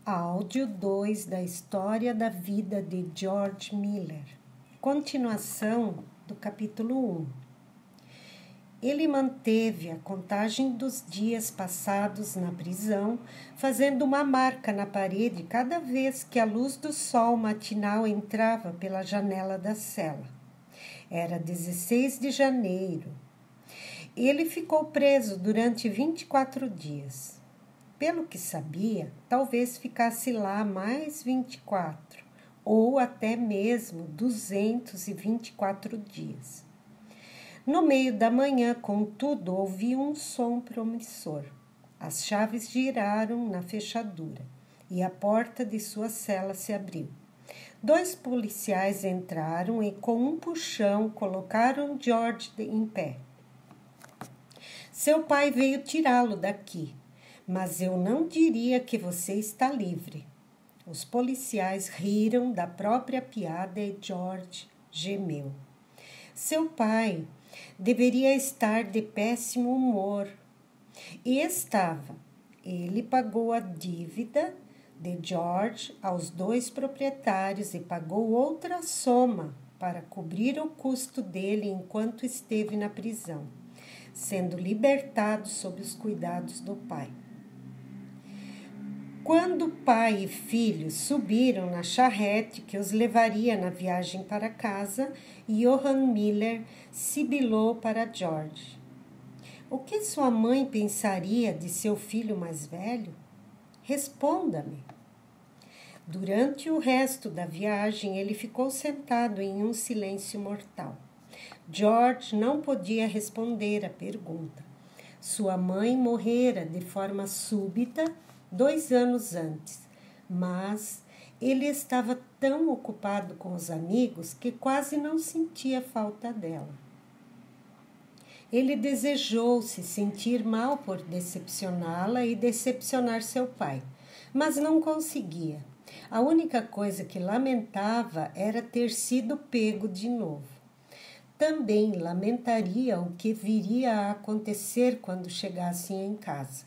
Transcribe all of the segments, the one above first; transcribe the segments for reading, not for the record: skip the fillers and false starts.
Áudio 2 da história da vida de George Miller. Continuação do capítulo 1. Ele manteve a contagem dos dias passados na prisão, fazendo uma marca na parede cada vez que a luz do sol matinal entrava pela janela da cela. Era 16 de janeiro. Ele ficou preso durante 24 dias. Pelo que sabia, talvez ficasse lá mais 24, ou até mesmo 224 dias. No meio da manhã, contudo, ouvi um som promissor. As chaves giraram na fechadura e a porta de sua cela se abriu. 2 policiais entraram e, com um puxão, colocaram George em pé. Seu pai veio tirá-lo daqui. Mas eu não diria que você está livre. Os policiais riram da própria piada e George gemeu. Seu pai deveria estar de péssimo humor. E estava. Ele pagou a dívida de George aos 2 proprietários e pagou outra soma para cobrir o custo dele enquanto esteve na prisão, sendo libertado sob os cuidados do pai. Quando pai e filho subiram na charrete que os levaria na viagem para casa, Johann Miller sibilou para George. O que sua mãe pensaria de seu filho mais velho? Responda-me. Durante o resto da viagem, ele ficou sentado em um silêncio mortal. George não podia responder à pergunta. Sua mãe morrera de forma súbita 2 anos antes, mas ele estava tão ocupado com os amigos que quase não sentia falta dela. Ele desejou se sentir mal por decepcioná-la e decepcionar seu pai, mas não conseguia. A única coisa que lamentava era ter sido pego de novo. Também lamentaria o que viria a acontecer quando chegassem em casa.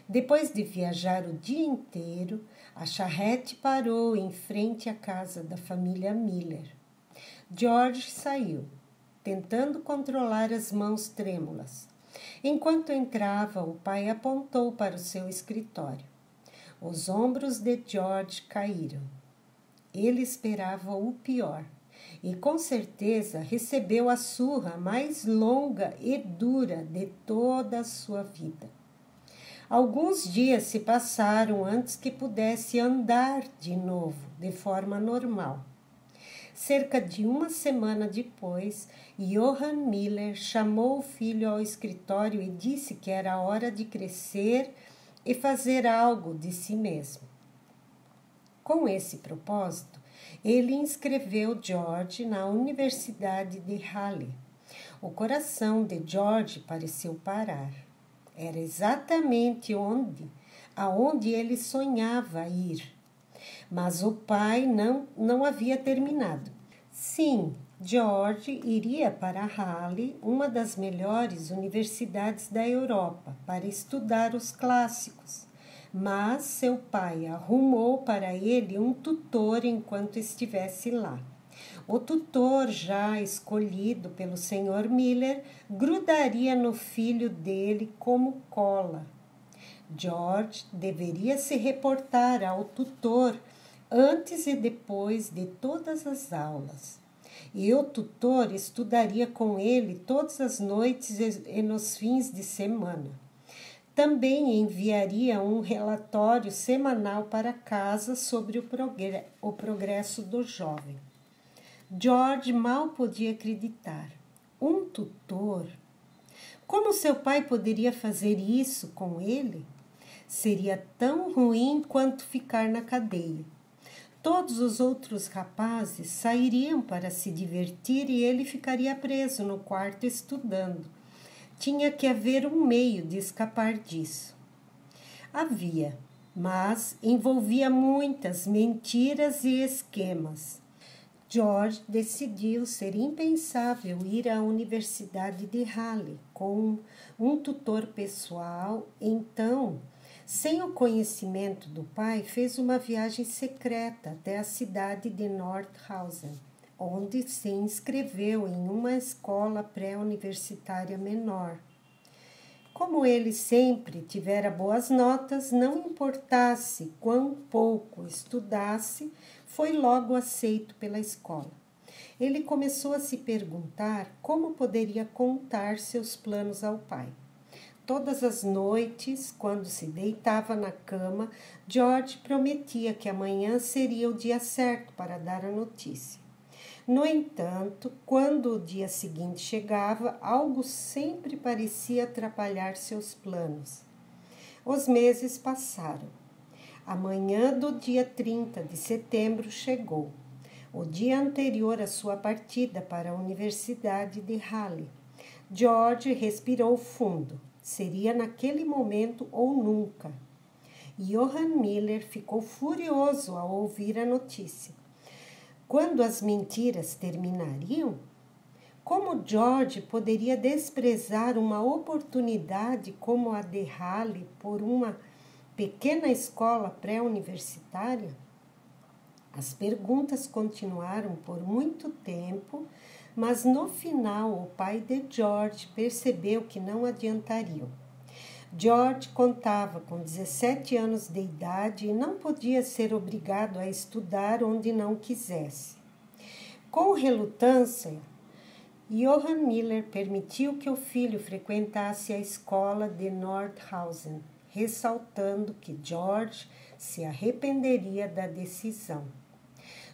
Depois de viajar o dia inteiro, a charrete parou em frente à casa da família Miller. George saiu, tentando controlar as mãos trêmulas. Enquanto entrava, o pai apontou para o seu escritório. Os ombros de George caíram. Ele esperava o pior e, com certeza, recebeu a surra mais longa e dura de toda a sua vida. Alguns dias se passaram antes que pudesse andar de novo, de forma normal. Cerca de 1 semana depois, Johann Miller chamou o filho ao escritório e disse que era hora de crescer e fazer algo de si mesmo. Com esse propósito, ele inscreveu George na Universidade de Halle. O coração de George pareceu parar. Era exatamente aonde ele sonhava ir. Mas o pai não havia terminado. Sim, George iria para Halle, uma das melhores universidades da Europa, para estudar os clássicos. Mas seu pai arrumou para ele um tutor enquanto estivesse lá. O tutor, já escolhido pelo Sr. Miller, grudaria no filho dele como cola. George deveria se reportar ao tutor antes e depois de todas as aulas. E o tutor estudaria com ele todas as noites e nos fins de semana. Também enviaria um relatório semanal para casa sobre o progresso do jovem. George mal podia acreditar. Um tutor? Como seu pai poderia fazer isso com ele? Seria tão ruim quanto ficar na cadeia. Todos os outros rapazes sairiam para se divertir e ele ficaria preso no quarto estudando. Tinha que haver um meio de escapar disso. Havia, mas envolvia muitas mentiras e esquemas. George decidiu ser impensável ir à Universidade de Halle com um tutor pessoal, então Sem o conhecimento do pai, fez uma viagem secreta até a cidade de Nordhausen, onde se inscreveu em uma escola pré-universitária menor. Como ele sempre tivera boas notas, não importasse quão pouco estudasse, foi logo aceito pela escola. Ele começou a se perguntar como poderia contar seus planos ao pai. Todas as noites, quando se deitava na cama, George prometia que amanhã seria o dia certo para dar a notícia. No entanto, quando o dia seguinte chegava, algo sempre parecia atrapalhar seus planos. Os meses passaram. A manhã do dia 30 de setembro chegou, o dia anterior à sua partida para a Universidade de Halle. George respirou fundo. Seria naquele momento ou nunca. Johann Miller ficou furioso ao ouvir a notícia. Quando as mentiras terminariam? Como George poderia desprezar uma oportunidade como a de Halle por uma pequena escola pré-universitária? As perguntas continuaram por muito tempo, mas no final o pai de George percebeu que não adiantariam. George contava com 17 anos de idade e não podia ser obrigado a estudar onde não quisesse. Com relutância, Johann Miller permitiu que o filho frequentasse a escola de Nordhausen, ressaltando que George se arrependeria da decisão.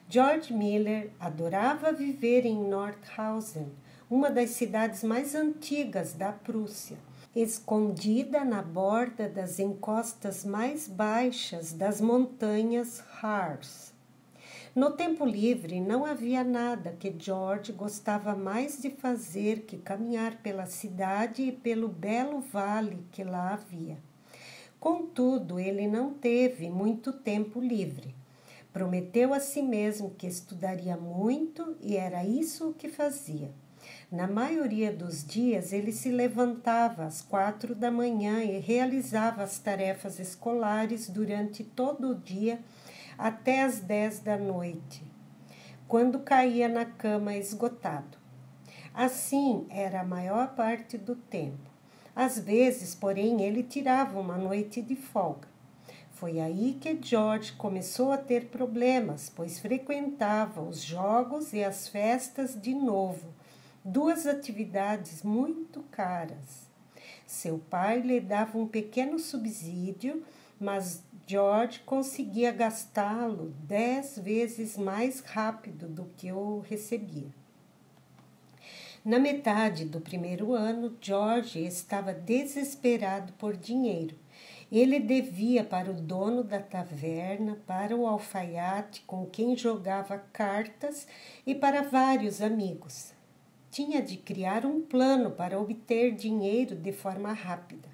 George Miller adorava viver em Nordhausen, uma das cidades mais antigas da Prússia, escondida na borda das encostas mais baixas das montanhas Harz. No tempo livre não havia nada que George gostava mais de fazer que caminhar pela cidade e pelo belo vale que lá havia. Contudo, ele não teve muito tempo livre. Prometeu a si mesmo que estudaria muito e era isso o que fazia. Na maioria dos dias, ele se levantava às 4 da manhã e realizava as tarefas escolares durante todo o dia até às 10 da noite, quando caía na cama esgotado. Assim era a maior parte do tempo. Às vezes, porém, ele tirava uma noite de folga. Foi aí que George começou a ter problemas, pois frequentava os jogos e as festas de novo, duas atividades muito caras. Seu pai lhe dava um pequeno subsídio, mas George conseguia gastá-lo 10 vezes mais rápido do que o recebia. Na metade do primeiro ano, George estava desesperado por dinheiro. Ele devia para o dono da taverna, para o alfaiate com quem jogava cartas e para vários amigos. Tinha de criar um plano para obter dinheiro de forma rápida.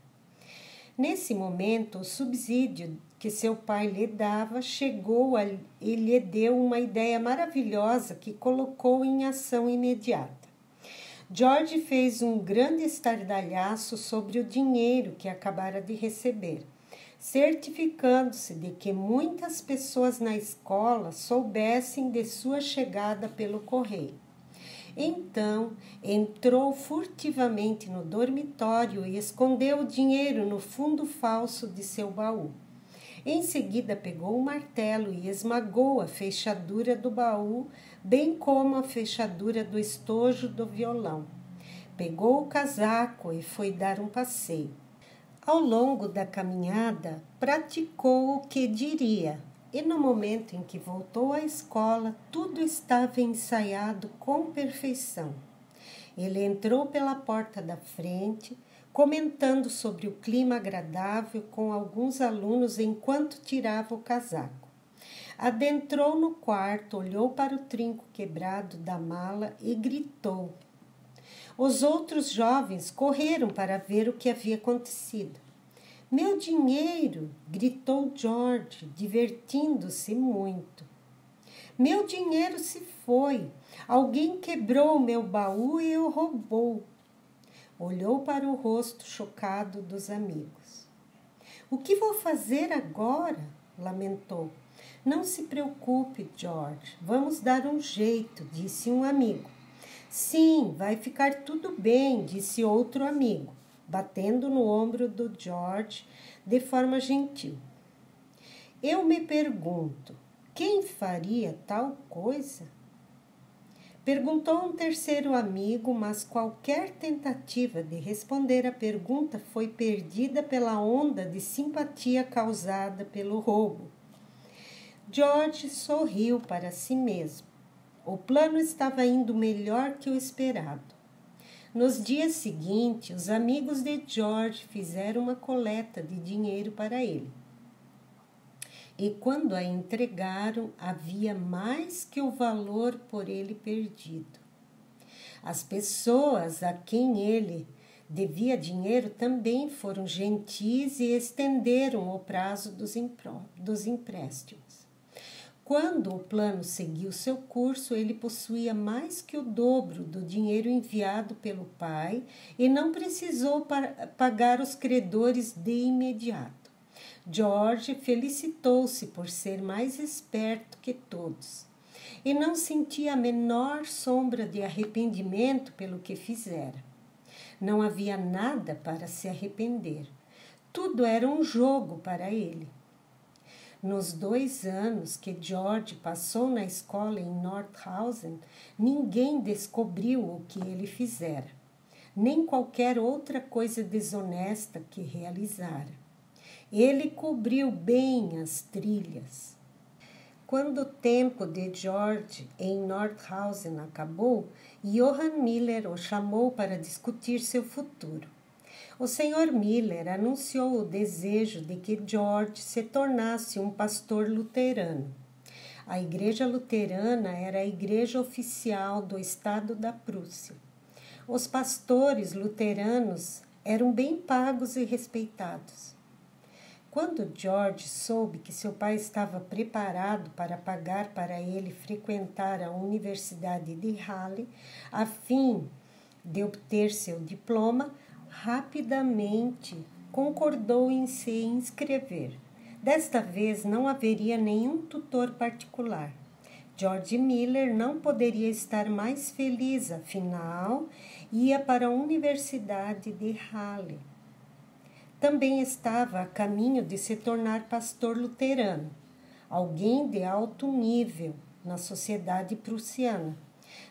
Nesse momento, o subsídio que seu pai lhe dava chegou e lhe deu uma ideia maravilhosa que colocou em ação imediata. George fez um grande estardalhaço sobre o dinheiro que acabara de receber, certificando-se de que muitas pessoas na escola soubessem de sua chegada pelo correio. Então, entrou furtivamente no dormitório e escondeu o dinheiro no fundo falso de seu baú. Em seguida, pegou um martelo e esmagou a fechadura do baú, bem como a fechadura do estojo do violão. Pegou o casaco e foi dar um passeio. Ao longo da caminhada, praticou o que diria, e no momento em que voltou à escola, tudo estava ensaiado com perfeição. Ele entrou pela porta da frente, comentando sobre o clima agradável com alguns alunos enquanto tirava o casaco. Adentrou no quarto, olhou para o trinco quebrado da mala e gritou. Os outros jovens correram para ver o que havia acontecido. Meu dinheiro! Gritou George, divertindo-se muito. Meu dinheiro se foi. Alguém quebrou o meu baú e o roubou. Olhou para o rosto chocado dos amigos. O que vou fazer agora? Lamentou. Não se preocupe, George. Vamos dar um jeito, disse um amigo. Sim, vai ficar tudo bem, disse outro amigo, batendo no ombro do George de forma gentil. Eu me pergunto, quem faria tal coisa? Perguntou um terceiro amigo, mas qualquer tentativa de responder à pergunta foi perdida pela onda de simpatia causada pelo roubo. George sorriu para si mesmo. O plano estava indo melhor que o esperado. Nos dias seguintes, os amigos de George fizeram uma coleta de dinheiro para ele. E quando a entregaram, havia mais que o valor por ele perdido. As pessoas a quem ele devia dinheiro também foram gentis e estenderam o prazo dos empréstimos. Quando o plano seguiu seu curso, ele possuía mais que o dobro do dinheiro enviado pelo pai e não precisou pagar os credores de imediato. George felicitou-se por ser mais esperto que todos e não sentia a menor sombra de arrependimento pelo que fizera. Não havia nada para se arrepender. Tudo era um jogo para ele. Nos 2 anos que George passou na escola em Nordhausen, ninguém descobriu o que ele fizera, nem qualquer outra coisa desonesta que realizara. Ele cobriu bem as trilhas. Quando o tempo de George em Nordhausen acabou, Johann Miller o chamou para discutir seu futuro. O Sr. Miller anunciou o desejo de que George se tornasse um pastor luterano. A Igreja Luterana era a igreja oficial do estado da Prússia. Os pastores luteranos eram bem pagos e respeitados. Quando George soube que seu pai estava preparado para pagar para ele frequentar a Universidade de Halle, a fim de obter seu diploma, rapidamente concordou em se inscrever. Desta vez não haveria nenhum tutor particular. George Miller não poderia estar mais feliz, afinal, ia para a Universidade de Halle. Também estava a caminho de se tornar pastor luterano, alguém de alto nível na sociedade prussiana.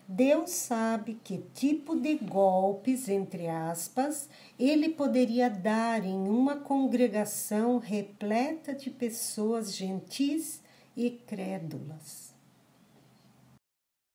Deus sabe que tipo de golpes, entre aspas, ele poderia dar em uma congregação repleta de pessoas gentis e crédulas.